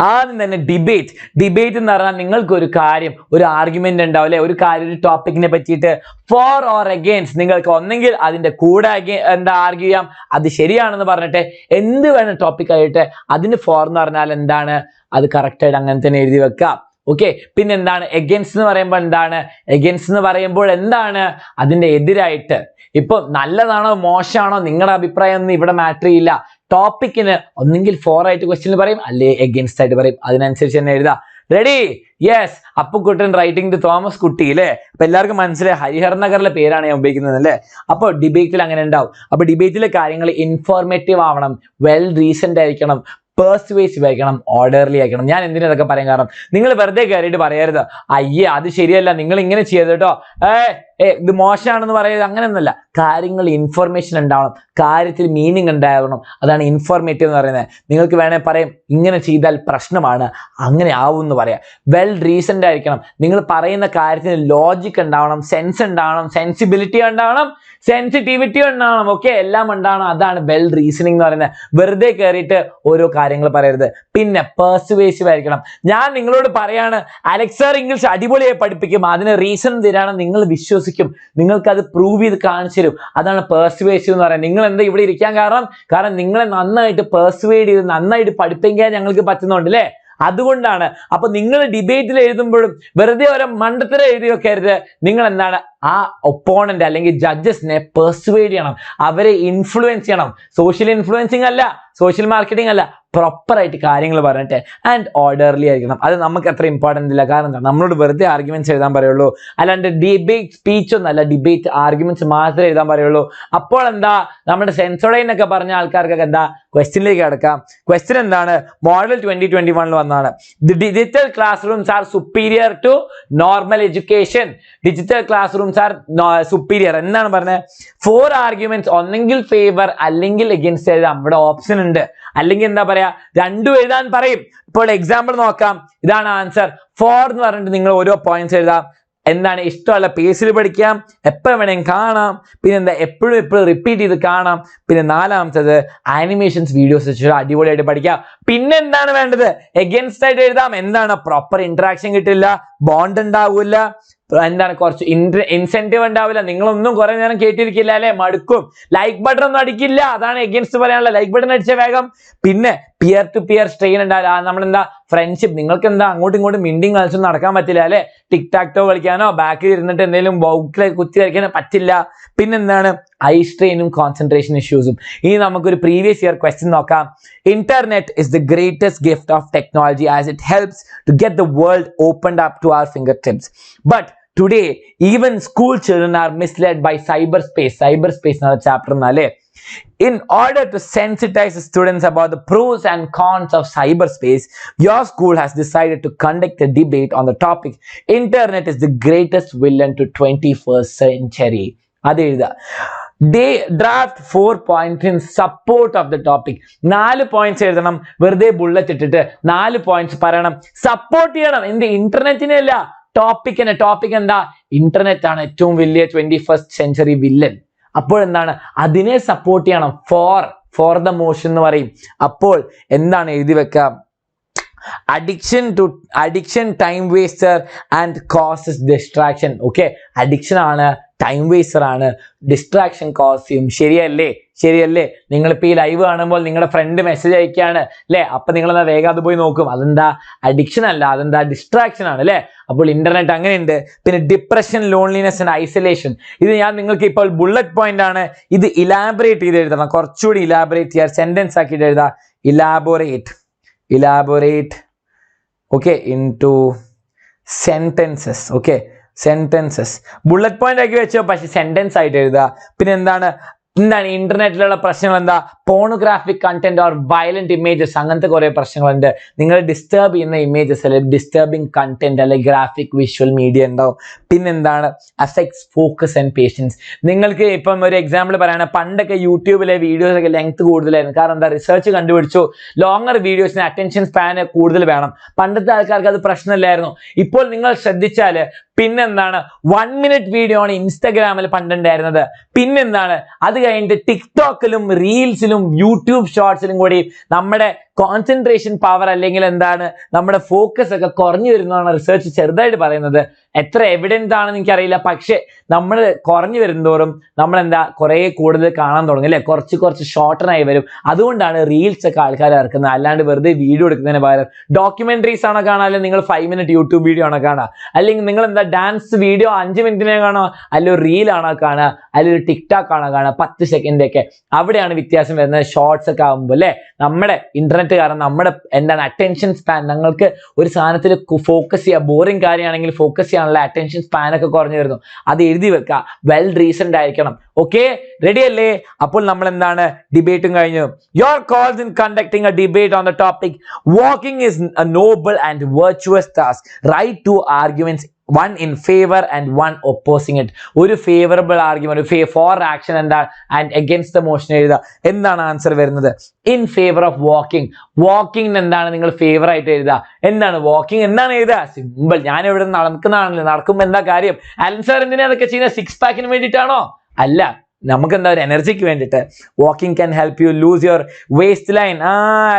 ആദ്യം തന്നെ ഡിബേറ്റ് എന്ന് പറഞ്ഞാൽ നിങ്ങൾക്ക് ഒരു കാര്യം, ഒരു ആർഗ്യുമെന്റ് ഉണ്ടാവും അല്ലെ, ഒരു കാര്യം, ഒരു ടോപ്പിക്കിനെ പറ്റിയിട്ട് ഫോർ ഓർ അഗെയിൻസ്റ്റ് നിങ്ങൾക്ക് ഒന്നെങ്കിൽ അതിന്റെ കൂടെ ആർഗ്യൂ ചെയ്യാം, അത് ശരിയാണെന്ന് പറഞ്ഞിട്ട് എന്ത് വേണം ടോപ്പിക് ആയിട്ട് അതിന് ഫോർ എന്ന് പറഞ്ഞാൽ എന്താണ്, അത് കറക്റ്റ് ആയിട്ട് അങ്ങനെ തന്നെ എഴുതി വെക്കാം. ഓക്കെ, പിന്നെ എന്താണ് എഗൻസ്റ്റ് എന്ന് പറയുമ്പോൾ എന്താണ്, എഗൻസ്റ്റ് എന്ന് പറയുമ്പോൾ എന്താണ് അതിന്റെ എതിരായിട്ട്. ഇപ്പൊ നല്ലതാണോ മോശമാണോ നിങ്ങളുടെ അഭിപ്രായം ഒന്നും ഇവിടെ മാറ്റർ ചെയ്യില്ല. ടോപ്പിക്കിന് ഒന്നെങ്കിൽ ഫോർ ആയിട്ട് ക്വസ്റ്റ്യൻ പറയും, അല്ലെ എഗൻസ്റ്റ് ആയിട്ട് പറയും, അതിനനുസരിച്ച് തന്നെ എഴുതാം. Ready? Yes. Appukuttan writing to Thomas Kutty അല്ലേ. അപ്പൊ എല്ലാവർക്കും മനസ്സിലായി, ഹരിഹർ നഗറിലെ പേരാണ് ഞാൻ ഉപയോഗിക്കുന്നത് അല്ലേ. അപ്പോൾ ഡിബേറ്റിൽ അങ്ങനെ ഉണ്ടാവും. അപ്പൊ ഡിബേറ്റിലെ കാര്യങ്ങൾ ഇൻഫോർമേറ്റീവ് ആവണം, വെൽ റീസെന്റ് ആയിരിക്കണം, പെർസ്വേസീവ് ആയിരിക്കണം, ഓർഡർലി ആയിരിക്കണം. ഞാൻ എന്തിനാ ഇതൊക്കെ പറയാൻ കാരണം, നിങ്ങൾ വെറുതെ കയറിയിട്ട് പറയരുത് അയ്യേ അത് ശരിയല്ല നിങ്ങൾ ഇങ്ങനെ ചെയ്യരുത് കേട്ടോ, ഇത് മോശമാണെന്ന് പറയരുത്, അങ്ങനെയൊന്നുമല്ല. കാര്യങ്ങൾ ഇൻഫർമേഷൻ ഉണ്ടാവണം, കാര്യത്തിൽ മീനിങ് ഉണ്ടാവണം, അതാണ് ഇൻഫോർമേറ്റീവ് എന്ന് പറയുന്നത്. നിങ്ങൾക്ക് വേണേൽ പറയാം ഇങ്ങനെ ചെയ്താൽ പ്രശ്നമാണ്, അങ്ങനെ ആവും എന്ന് പറയാം. വെൽ റീസൺഡ് ആയിരിക്കണം, നിങ്ങൾ പറയുന്ന കാര്യത്തിന് ലോജിക് ഉണ്ടാവണം, സെൻസ് ഉണ്ടാവണം, സെൻസിബിലിറ്റി ഉണ്ടാവണം, സെൻസിറ്റിവിറ്റി ഉണ്ടാവണം, ഓക്കെ, എല്ലാം ഉണ്ടാവണം. അതാണ് വെൽ റീസണിങ് എന്ന് പറയുന്നത്. വെറുതെ കയറിയിട്ട് ഓരോ കാര്യങ്ങൾ പറയരുത്. പിന്നെ പെർസുവേസീവ് ആയിരിക്കണം. ഞാൻ നിങ്ങളോട് പറയാണ് അലക്സ് ഇംഗ്ലീഷ് അടിപൊളിയായി പഠിപ്പിക്കും, അതിന് റീസൺ തരാണ്, നിങ്ങൾ വിശ്വസിക്കും, നിങ്ങൾക്ക് അത് പ്രൂവ് ചെയ്ത് കാണിച്ചു തരും. അതാണ് പെർസുവേസീവ് എന്ന് പറയുന്നത്. നിങ്ങൾ എന്താ ഇവിടെ ഇരിക്കാൻ കാരണം നിങ്ങളെ നന്നായിട്ട് പെർസുവേഡ് ചെയ്ത് നന്നായിട്ട് പഠിപ്പിക്കാൻ ഞങ്ങൾക്ക് പറ്റുന്നുണ്ട് അല്ലേ, അതുകൊണ്ടാണ്. അപ്പൊ നിങ്ങൾ ഡിബേറ്റിൽ എഴുതുമ്പോഴും വെറുതെ ഓരോ മണ്ടത്തരം എഴുതി വെക്കരുത്. നിങ്ങൾ എന്താണ് ആ ഒപ്പോണന്റ് അല്ലെങ്കിൽ ജഡ്ജസിനെ പെർസുവേഡ് ചെയ്യണം, അവരെ ഇൻഫ്ലുവൻസ് ചെയ്യണം. സോഷ്യൽ ഇൻഫ്ലുവൻസിങ് അല്ല, സോഷ്യൽ മാർക്കറ്റിംഗ് അല്ല, പ്രോപ്പർ ആയിട്ട് കാര്യങ്ങൾ പറഞ്ഞിട്ട് ആൻഡ് ഓർഡർലി ആയിരിക്കണം. അത് നമുക്ക് അത്ര ഇമ്പോർട്ടൻ്റ് ഇല്ല, കാരണം എന്താ നമ്മളോട് വെറുതെ ആർഗ്യുമെന്റ്സ് എഴുതാൻ പറയുള്ളൂ, അല്ലാണ്ട് ഡിബേറ്റ് സ്പീച്ച് ഒന്നല്ല, ഡിബേറ്റ് ആർഗ്യുമെന്റ്സ് മാത്രമേ എഴുതാൻ പറയുള്ളൂ. അപ്പോൾ എന്താ നമ്മുടെ സെൻസോഡൈൻ എന്നൊക്കെ പറഞ്ഞ ആൾക്കാർക്കൊക്കെ എന്താ ക്വസ്റ്റ്യനിലേക്ക് കിടക്കാം. ക്വസ്റ്റ്യൻ എന്താണ്, മോഡൽ 2021 വന്നാണ്, the digital classrooms are superior to normal education. Digital classrooms are superior എന്നാണ് പറഞ്ഞത്. 4 ആർഗ്യുമെന്റ്സ്, ഒന്നെങ്കിൽ ഫേവർ അല്ലെങ്കിൽ എഗൻസ്റ്റ് എഴുതാം, ഇവിടെ ഓപ്ഷൻ ഉണ്ട്. അല്ലെങ്കിൽ എന്താ പറയാ, രണ്ടും എഴുതാൻ പറയും. ഇപ്പോൾ എക്സാമ്പിൾ നോക്കാം, ഇതാണ് ആൻസർ. 4 എന്ന് പറഞ്ഞിട്ട് നിങ്ങൾ ഓരോ പോയിന്റ്സ് എഴുതാം. എന്താണ് ഇഷ്ടമുള്ള പേസിൽ പഠിക്കാം, എപ്പോഴും വേണമെങ്കിൽ കാണാം, പിന്നെ എന്താ എപ്പോഴും റിപ്പീറ്റ് ചെയ്ത് കാണാം. പിന്നെ 4ാമത്തത് ആനിമേഷൻസ് വീഡിയോസ് വെച്ചിട്ട് അടിപൊളിയായിട്ട് പഠിക്കാം. പിന്നെ എന്താണ് വേണ്ടത്, എഗൻസ്റ്റ് ആയിട്ട് എഴുതാം. എന്താണ് പ്രോപ്പർ ഇന്ററാക്ഷൻ കിട്ടില്ല, ബോണ്ട് ഉണ്ടാവില്ല, എന്താണ് കുറച്ച് ഇൻസെന്റീവ് ഉണ്ടാവില്ല, നിങ്ങളൊന്നും കുറെ നേരം കേട്ടിരിക്കില്ല അല്ലെ, മടുക്കും, ലൈക്ക് ബട്ടൺ ഒന്നും അടിക്കില്ല, അതാണ് എഗൻസ്റ്റ് പറയാനുള്ള. ലൈക്ക് ബട്ടൺ അടിച്ച വേഗം. പിന്നെ പിയർ ടു പിയർ സ്ട്രെയിൻ ഉണ്ടാവില്ല, നമ്മളെന്താ ഫ്രണ്ട്ഷിപ്പ്, നിങ്ങൾക്ക് എന്താ അങ്ങോട്ടും ഇങ്ങോട്ടും മിണ്ടിങ് കളിച്ചൊന്നും നടക്കാൻ പറ്റില്ല അല്ലെ, ടിക് ടാക്ടോ കളിക്കാനോ ബാക്കിൽ ഇരുന്നിട്ട് എന്തെങ്കിലും ബൗക്കിലെ കുത്തി കളിക്കാനോ പറ്റില്ല. പിന്നെന്താണ് ഐ സ്ട്രെയിനും കോൺസെൻട്രേഷൻ ഇഷ്യൂസും. ഇനി നമുക്കൊരു പ്രീവിയസ് ഇയർ ക്വസ്റ്റ്യൻ നോക്കാം. Internet is the greatest gift of technology as it helps to get the world opened up to our fingertips. But today, even school children are misled by cyberspace. Cyberspace na chapter nale. In order to sensitize students about the pros and cons of cyberspace, your school has decided to conduct a debate on the topic, Internet is the greatest villain to 21st century. Adeyda. They draft 4 points in support of the topic. 4 points എഴുതണം, വെറുതെ bullet ഇട്ടിട്ട് 4 points പറയണം, support ചെയ്യണം. എന്ത്, ഇന്റർനെറ്റിനെ അല്ല, ടോപ്പിക്കിനെ. Topic എന്താ, internet ആണ് ഏറ്റവും വലിയ 21st century വില്ലൻ. അപ്പോൾ എന്താണ്, അതിനെ സപ്പോർട്ട് ചെയ്യണം. ഫോർ ദ മോഷൻ എന്ന് പറയും. അപ്പോൾ എന്താണ് എഴുതി വെക്കാം, addiction time waster and causes distraction. Okay, addiction ആണ്, ടൈം വേസ്റ്റർ ആണ്, ഡിസ്ട്രാക്ഷൻ കോസ് ചെയ്യും. ശരിയല്ലേ? നിങ്ങളിപ്പോൾ ഈ ലൈവ് കാണുമ്പോൾ നിങ്ങളുടെ ഫ്രണ്ട് മെസ്സേജ് അയക്കുകയാണ് അല്ലേ, അപ്പൊ നിങ്ങൾ എന്താ വേഗം അത് പോയി നോക്കും, അതെന്താ അഡിക്ഷൻ അല്ല, അതെന്താ ഡിസ്ട്രാക്ഷൻ ആണ് അല്ലേ. അപ്പോൾ ഇന്റർനെറ്റ് അങ്ങനെയുണ്ട്. പിന്നെ ഡിപ്രഷൻ, ലോൺലിനെസ് ആൻഡ് ഐസൊലേഷൻ. ഇത് ഞാൻ നിങ്ങൾക്ക് ഇപ്പോൾ ബുള്ളറ്റ് പോയിന്റ് ആണ്, ഇത് ഇലാബറേറ്റ് ചെയ്ത് എഴുതണം, കുറച്ചുകൂടി ഇലാബറേറ്റ് ചെയ്യാൻ സെന്റൻസ് ആക്കിയിട്ട് എഴുതാം. Elaborate okay into sentences. Okay, sentences bullet point ആക്കി വെച്ചോ, പക്ഷെ സെന്റൻസ് ആയിട്ട് എഴുതുക. പിന്നെ എന്താണ് ഇന്റർനെറ്റിലുള്ള പ്രശ്നങ്ങൾ എന്താ, pornographic content or violent images, അങ്ങനത്തെ കുറെ പ്രശ്നങ്ങളുണ്ട്. നിങ്ങൾ ഡിസ്റ്റർബ് ചെയ്യുന്ന ഇമേജസ് അല്ലെ, ഡിസ്റ്റർബിങ് കണ്ടന്റ് അല്ലെ, ഗ്രാഫിക് വിഷ്വൽ മീഡിയ ഉണ്ടാവും. പിന്നെന്താണ് അഫക്ട്സ് ഫോക്കസ് ആൻഡ് പേഷ്യൻസ്. നിങ്ങൾക്ക് ഇപ്പം ഒരു എക്സാമ്പിൾ പറയണ, പണ്ടൊക്കെ യൂട്യൂബിലെ വീഡിയോസ് ഒക്കെ ലെങ്ത് കൂടുതലായിരുന്നു, കാരണം എന്താ, റിസർച്ച് കണ്ടുപിടിച്ചു ലോങ്ങർ വീഡിയോസിന് അറ്റൻഷൻ സ്പാൻ കൂടുതൽ വേണം. പണ്ടത്തെ ആൾക്കാർക്ക് അത് പ്രശ്നമില്ലായിരുന്നു. ഇപ്പോൾ നിങ്ങൾ ശ്രദ്ധിച്ചാൽ പിന്നെന്താണ് 1 minute വീഡിയോ ആണ് ഇൻസ്റ്റാഗ്രാമിൽ പണ്ടുണ്ടായിരുന്നത്. പിന്നെന്താണ് അത് കഴിഞ്ഞിട്ട് ടിക്ടോക്കിലും റീൽസിലും യൂട്യൂബ് ഷോർട്സിലും കൂടി നമ്മുടെ കോൺസെൻട്രേഷൻ പവർ അല്ലെങ്കിൽ എന്താണ് നമ്മുടെ ഫോക്കസ് ഒക്കെ കുറഞ്ഞു വരുന്നതാണ് റിസർച്ച് ചെറുതായിട്ട് പറയുന്നത്. എത്ര എവിഡൻസ് ആണെന്ന് എനിക്കറിയില്ല, പക്ഷെ നമ്മൾ കുറഞ്ഞു വരുന്നതോറും നമ്മൾ എന്താ കുറെ കൂടുതൽ കാണാൻ തുടങ്ങും അല്ലെ, കുറച്ച് ഷോർട്ടനായി വരും. അതുകൊണ്ടാണ് റീൽസ് ഒക്കെ ആൾക്കാർ ഇറക്കുന്നത്, അല്ലാണ്ട് വെറുതെ വീഡിയോ എടുക്കുന്നതിന് പകരം ഡോക്യുമെന്ററീസ് ആണോ കാണാം, അല്ലെങ്കിൽ നിങ്ങൾ 5 മിനിറ്റ് യൂട്യൂബ് വീഡിയോ ആണോ കാണുക, അല്ലെങ്കിൽ നിങ്ങൾ എന്താ ഡാൻസ് വീഡിയോ 5 മിനിറ്റിനെ കാണോ, അല്ലെങ്കിൽ റീൽ ആണോ കാണുക, അല്ലെങ്കിൽ ടിക്ടോക്ക് ആണോ കാണുക 10 സെക്കൻഡ് ഒക്കെ. അവിടെയാണ് വ്യത്യാസം വരുന്നത് ഷോർട്സ് ഒക്കെ ആകുമ്പോൾ അല്ലെ. നമ്മുടെ ഇന്റർനെറ്റ് കാരണം നമ്മുടെ എന്താണ് അറ്റൻഷൻ സ്പാൻ, നിങ്ങൾക്ക് ഒരു സാധനത്തിൽ ഫോക്കസ് ചെയ്യുക, ബോറിംഗ് കാര്യമാണെങ്കിൽ ഫോക്കസ് ചെയ്യാനുള്ള അറ്റൻഷൻ സ്പാൻ ഒക്കെ കുറഞ്ഞു വരുന്നു. അത് എഴുതി വെക്കുക, വെൽ റീസൺഡ് ആയിരിക്കണം. ഓക്കെ, റെഡി അല്ലേ? അപ്പോൾ നമ്മൾ എന്താണ് ഡിബേറ്റും കഴിഞ്ഞു. Your goals in conducting a debate on the topic walking is a noble and virtuous task. Write 2 arguments, one in favor and one opposing it. ഒരു ഫേവറബിൾ ആർഗ്യുമെന്റ്, ഫോർ ആക്ഷൻ എന്താണ്, and against the motion എഴുതുക. എന്താണ് answer വരുന്നത്? In favour of walking. Walking എന്താണ് നിങ്ങൾ favour ആയിട്ട് എഴുതുക. എന്താണ് വാക്കിംഗ്, എന്താണ് എഴുതുക? സിമ്പിൾ. ഞാൻ ഇവിടെ നടക്കുന്നതാണല്ലോ, നടക്കുമ്പോൾ എന്താ കാര്യം? അലൻ സാർ എന്തിനാ അതൊക്കെ ചെയ്യുന്നത്? 6 പാക്കിന് വേണ്ടിയിട്ടാണോ? അല്ല, നമുക്ക് എന്താ ഒരു എനർജിക്ക് വേണ്ടിയിട്ട്. Walking can help you lose your waste line.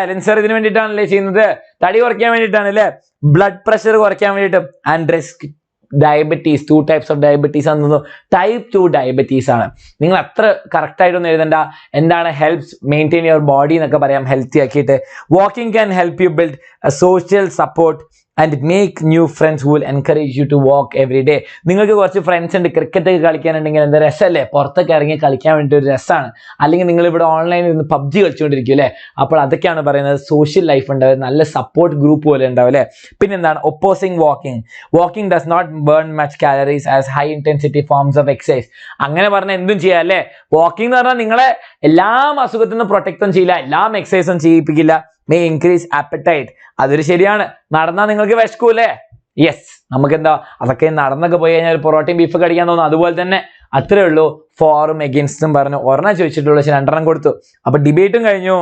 Allen sir ഇതിന് വേണ്ടിയിട്ടാണല്ലേ ചെയ്യുന്നത്, തടി കുറയ്ക്കാൻ വേണ്ടിയിട്ടാണ് അല്ലേ, ബ്ലഡ് പ്രഷർ കുറയ്ക്കാൻ വേണ്ടിയിട്ടും. And risk diabetes, 2 types of diabetes ആണെന്നു. ടൈപ്പ് 2 ഡയബറ്റീസ് ആണ്. നിങ്ങൾ അത്ര കറക്റ്റ് ആയിട്ടൊന്നും എഴുതണ്ട. എന്താണ് ഹെൽപ്സ് മെയിൻറ്റെയിൻ യുവർ ബോഡി എന്നൊക്കെ പറയാം, ഹെൽത്തി ആക്കിയിട്ട്. Walking can help you build social support and make new friends who will encourage you to walk every day. നിങ്ങൾക്ക് കുറച്ച് ഫ്രണ്ട്സ് ഉണ്ട്, ക്രിക്കറ്റ് ഒക്കെ കളിക്കാനുണ്ടെങ്കിൽ എന്താ രസമല്ലേ, പുറത്തൊക്കെ ഇറങ്ങി കളിക്കാൻ വേണ്ടി ഒരു രസമാണ്. അല്ലെങ്കിൽ നിങ്ങൾ ഇവിടെ ഓൺലൈനിൽ നിന്ന് PUBG കളിച്ചുകൊണ്ടിരിക്കും അല്ലേ, അപ്പോൾ അതൊക്കെയാണ് പറയുന്നത്. സോഷ്യൽ ലൈഫ് ഉണ്ടാവും, നല്ല സപ്പോർട്ട് ഗ്രൂപ്പ് പോലെ ഉണ്ടാവും അല്ലേ. പിന്നെ എന്താണ് opposing walking. Walking does not burn much calories as high intensity forms of exercise. അങ്ങനെ പറഞ്ഞാൽ എന്തും ചെയ്യാം അല്ലേ. വാക്കിംഗ് എന്ന് പറഞ്ഞാൽ നിങ്ങളെ എല്ലാ അസുഖത്തിൽ നിന്ന് പ്രൊട്ടക്റ്റും ചെയ്യില്ല, എല്ലാം എക്സസൈസും ചെയ്യിപ്പിക്കില്ല. May increase appetite. അതൊരു ശരിയാണ്. നടന്നാൽ നിങ്ങൾക്ക് വിശക്കൂല്ലേ? യെസ്, നമുക്ക് എന്താ അതൊക്കെ നടന്നൊക്കെ പോയി കഴിഞ്ഞാൽ ഒരു പൊറോട്ടയും ബീഫൊക്കെ അടിക്കാൻ തോന്നും. അതുപോലെ തന്നെ അത്രേ ഉള്ളൂ. ഫോറും എഗെയിൻസ്റ്റും പറഞ്ഞു ഒരെണ്ണം ചോദിച്ചിട്ടുള്ളൂ, പക്ഷെ 2 കൊടുത്തു. അപ്പൊ ഡിബേറ്റും കഴിഞ്ഞു.